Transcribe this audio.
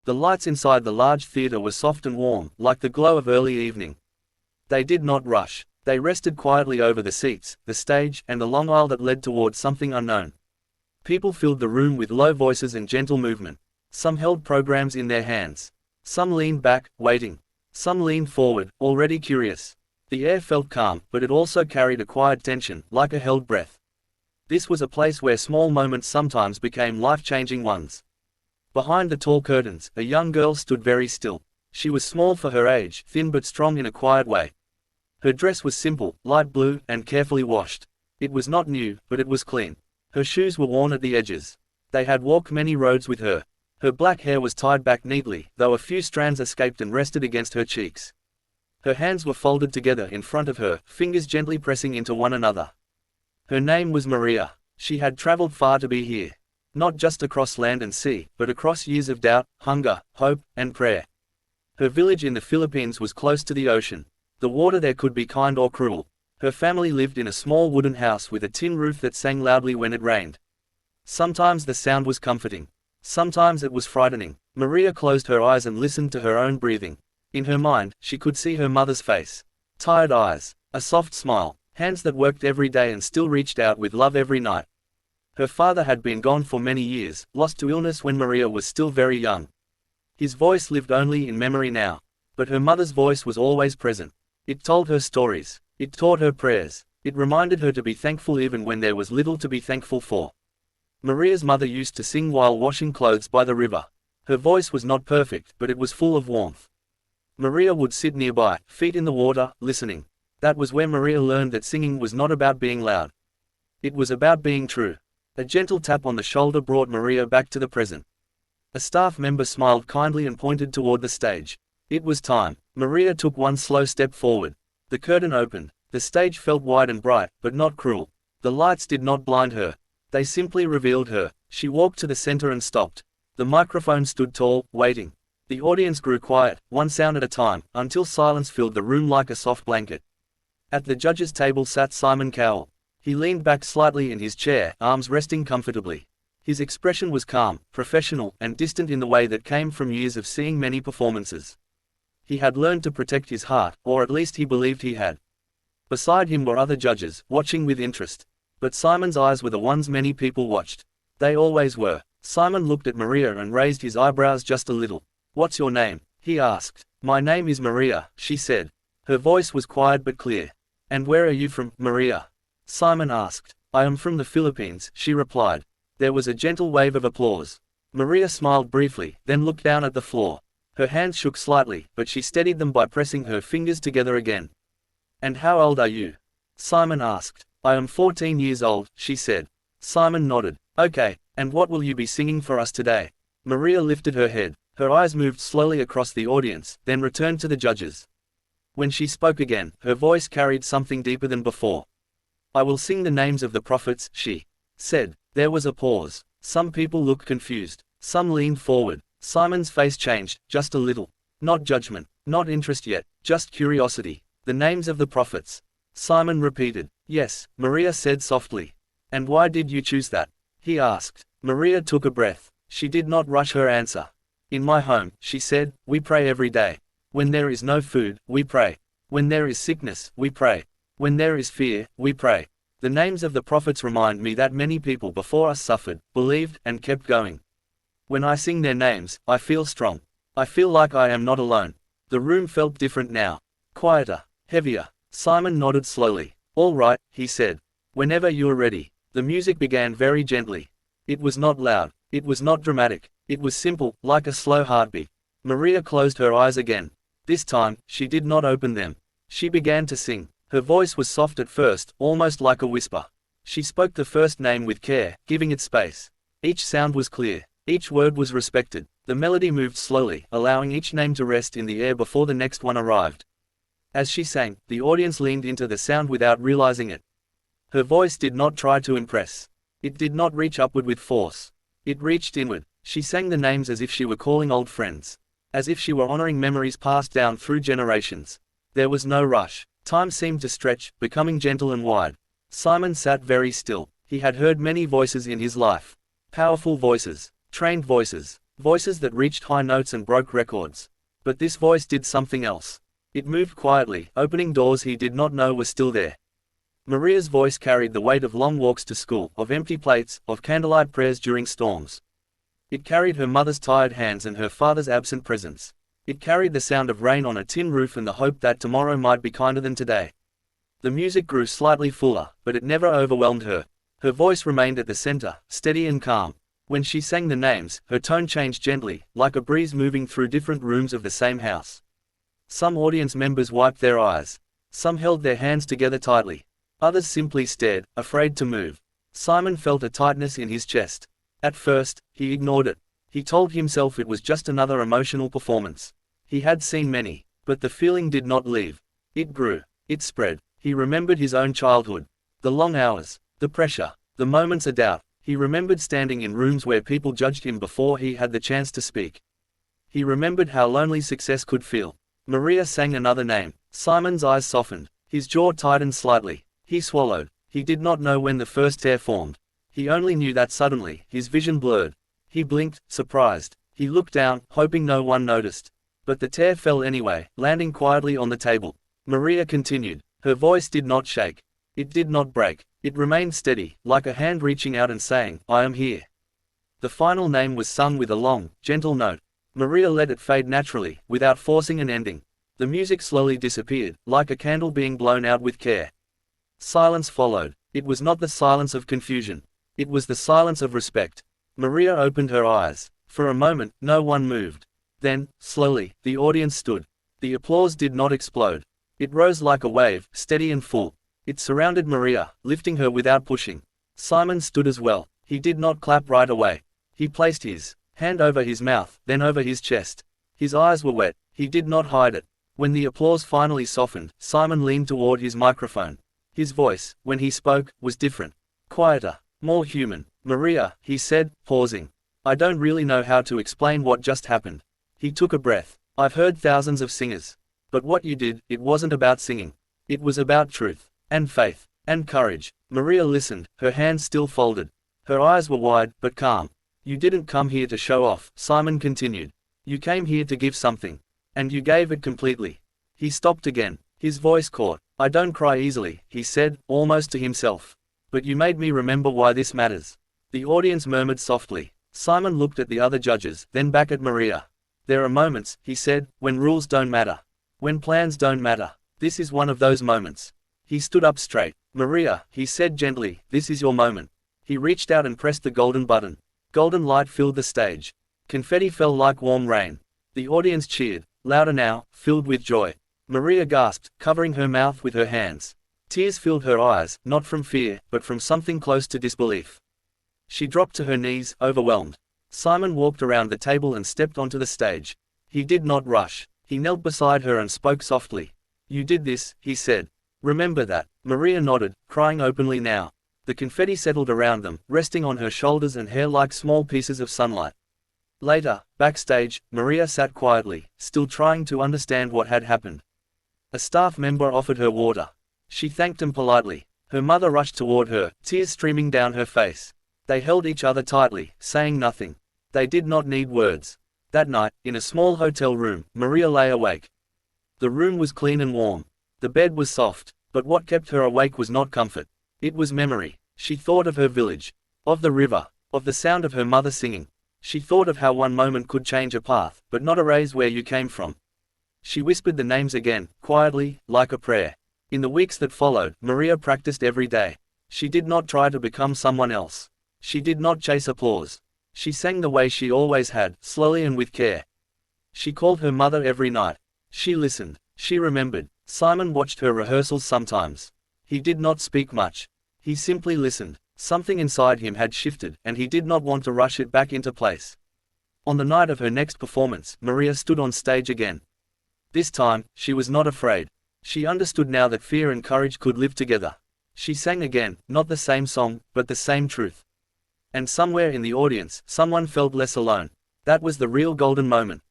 The lights inside the large theater were soft and warm, like the glow of early evening. They did not rush. They rested quietly over the seats, the stage, and the long aisle that led towards something unknown. People filled the room with low voices and gentle movement. Some held programs in their hands. Some leaned back, waiting. Some leaned forward, already curious. The air felt calm, but it also carried a quiet tension, like a held breath. This was a place where small moments sometimes became life-changing ones. Behind the tall curtains, a young girl stood very still. She was small for her age, thin but strong in a quiet way. Her dress was simple, light blue, and carefully washed. It was not new, but it was clean. Her shoes were worn at the edges. They had walked many roads with her. Her black hair was tied back neatly, though a few strands escaped and rested against her cheeks. Her hands were folded together in front of her, fingers gently pressing into one another. Her name was Maria. She had traveled far to be here. Not just across land and sea, but across years of doubt, hunger, hope, and prayer. Her village in the Philippines was close to the ocean. The water there could be kind or cruel. Her family lived in a small wooden house with a tin roof that sang loudly when it rained. Sometimes the sound was comforting. Sometimes it was frightening. Maria closed her eyes and listened to her own breathing. In her mind, she could see her mother's face. Tired eyes, a soft smile, hands that worked every day and still reached out with love every night. Her father had been gone for many years, lost to illness when Maria was still very young. His voice lived only in memory now. But her mother's voice was always present. It told her stories. It taught her prayers. It reminded her to be thankful even when there was little to be thankful for. Maria's mother used to sing while washing clothes by the river. Her voice was not perfect, but it was full of warmth. Maria would sit nearby, feet in the water, listening. That was where Maria learned that singing was not about being loud. It was about being true. A gentle tap on the shoulder brought Maria back to the present. A staff member smiled kindly and pointed toward the stage. It was time. Maria took one slow step forward. The curtain opened. The stage felt wide and bright, but not cruel. The lights did not blind her. They simply revealed her. She walked to the center and stopped. The microphone stood tall, waiting. The audience grew quiet, one sound at a time, until silence filled the room like a soft blanket. At the judges' table sat Simon Cowell. He leaned back slightly in his chair, arms resting comfortably. His expression was calm, professional, and distant in the way that came from years of seeing many performances. He had learned to protect his heart, or at least he believed he had. Beside him were other judges, watching with interest. But Simon's eyes were the ones many people watched. They always were. Simon looked at Maria and raised his eyebrows just a little. "What's your name?" he asked. "My name is Maria," she said. Her voice was quiet but clear. "And where are you from, Maria?" Simon asked. "I am from the Philippines," she replied. There was a gentle wave of applause. Maria smiled briefly, then looked down at the floor. Her hands shook slightly, but she steadied them by pressing her fingers together again. "And how old are you?" Simon asked. "I am 14 years old," she said. Simon nodded. "Okay, and what will you be singing for us today?" Maria lifted her head. Her eyes moved slowly across the audience, then returned to the judges. When she spoke again, her voice carried something deeper than before. "I will sing the names of the prophets," she said. There was a pause. Some people looked confused. Some leaned forward. Simon's face changed, just a little. Not judgment, not interest yet, just curiosity. "The names of the prophets." Simon repeated. "Yes," Maria said softly. "And why did you choose that?" he asked. Maria took a breath. She did not rush her answer. "In my home," she said, "we pray every day. When there is no food, we pray. When there is sickness, we pray. When there is fear, we pray. The names of the prophets remind me that many people before us suffered, believed, and kept going. When I sing their names, I feel strong. I feel like I am not alone." The room felt different now. Quieter, heavier. Simon nodded slowly. "All right," he said. "Whenever you are ready." The music began very gently. It was not loud. It was not dramatic. It was simple, like a slow heartbeat. Maria closed her eyes again. This time, she did not open them. She began to sing. Her voice was soft at first, almost like a whisper. She spoke the first name with care, giving it space. Each sound was clear. Each word was respected. The melody moved slowly, allowing each name to rest in the air before the next one arrived. As she sang, the audience leaned into the sound without realizing it. Her voice did not try to impress. It did not reach upward with force. It reached inward. She sang the names as if she were calling old friends. As if she were honoring memories passed down through generations. There was no rush. Time seemed to stretch, becoming gentle and wide. Simon sat very still. He had heard many voices in his life. Powerful voices. Trained voices. voices that reached high notes and broke records. But this voice did something else. It moved quietly, opening doors he did not know were still there. Maria's voice carried the weight of long walks to school, of empty plates, of candlelight prayers during storms. It carried her mother's tired hands and her father's absent presence. It carried the sound of rain on a tin roof and the hope that tomorrow might be kinder than today. The music grew slightly fuller, but it never overwhelmed her. Her voice remained at the center, steady and calm. When she sang the names, her tone changed gently, like a breeze moving through different rooms of the same house. Some audience members wiped their eyes. Some held their hands together tightly. Others simply stared, afraid to move. Simon felt a tightness in his chest. At first, he ignored it. He told himself it was just another emotional performance. He had seen many, but the feeling did not leave. It grew. It spread. He remembered his own childhood. The long hours. The pressure. The moments of doubt. He remembered standing in rooms where people judged him before he had the chance to speak. He remembered how lonely success could feel. Maria sang another name. Simon's eyes softened. His jaw tightened slightly. He swallowed. He did not know when the first tear formed. He only knew that suddenly, his vision blurred. He blinked, surprised. He looked down, hoping no one noticed. But the tear fell anyway, landing quietly on the table. Maria continued. Her voice did not shake. It did not break. It remained steady, like a hand reaching out and saying, "I am here." The final name was sung with a long, gentle note. Maria let it fade naturally, without forcing an ending. The music slowly disappeared, like a candle being blown out with care. Silence followed. It was not the silence of confusion. It was the silence of respect. Maria opened her eyes. For a moment, no one moved. Then, slowly, the audience stood. The applause did not explode. It rose like a wave, steady and full. It surrounded Maria, lifting her without pushing. Simon stood as well. He did not clap right away. He placed his hand over his mouth, then over his chest. His eyes were wet. He did not hide it. When the applause finally softened, Simon leaned toward his microphone. His voice, when he spoke, was different. Quieter. More human. "Maria," he said, pausing. "I don't really know how to explain what just happened." He took a breath. "I've heard thousands of singers. But what you did, it wasn't about singing. It was about truth. And faith. And courage." Maria listened, her hands still folded. Her eyes were wide, but calm. "You didn't come here to show off," Simon continued. "You came here to give something. And you gave it completely." He stopped again. His voice caught. "I don't cry easily," he said, almost to himself. "But you made me remember why this matters." The audience murmured softly. Simon looked at the other judges, then back at Maria. "There are moments," he said, "when rules don't matter. When plans don't matter. This is one of those moments." He stood up straight. "Maria," he said gently, "this is your moment." He reached out and pressed the golden button. Golden light filled the stage. Confetti fell like warm rain. The audience cheered, louder now, filled with joy. Maria gasped, covering her mouth with her hands. Tears filled her eyes, not from fear, but from something close to disbelief. She dropped to her knees, overwhelmed. Simon walked around the table and stepped onto the stage. He did not rush. He knelt beside her and spoke softly. "You did this," he said. "Remember that." Maria nodded, crying openly now. The confetti settled around them, resting on her shoulders and hair like small pieces of sunlight. Later, backstage, Maria sat quietly, still trying to understand what had happened. A staff member offered her water. She thanked him politely. Her mother rushed toward her, tears streaming down her face. They held each other tightly, saying nothing. They did not need words. That night, in a small hotel room, Maria lay awake. The room was clean and warm. The bed was soft, but what kept her awake was not comfort. It was memory. She thought of her village, of the river, of the sound of her mother singing. She thought of how one moment could change a path, but not erase where you came from. She whispered the names again, quietly, like a prayer. In the weeks that followed, Maria practiced every day. She did not try to become someone else. She did not chase applause. She sang the way she always had, slowly and with care. She called her mother every night. She listened. She remembered. Simon watched her rehearsals sometimes. He did not speak much. He simply listened. Something inside him had shifted, and he did not want to rush it back into place. On the night of her next performance, Maria stood on stage again. This time, she was not afraid. She understood now that fear and courage could live together. She sang again, not the same song, but the same truth. And somewhere in the audience, someone felt less alone. That was the real golden moment.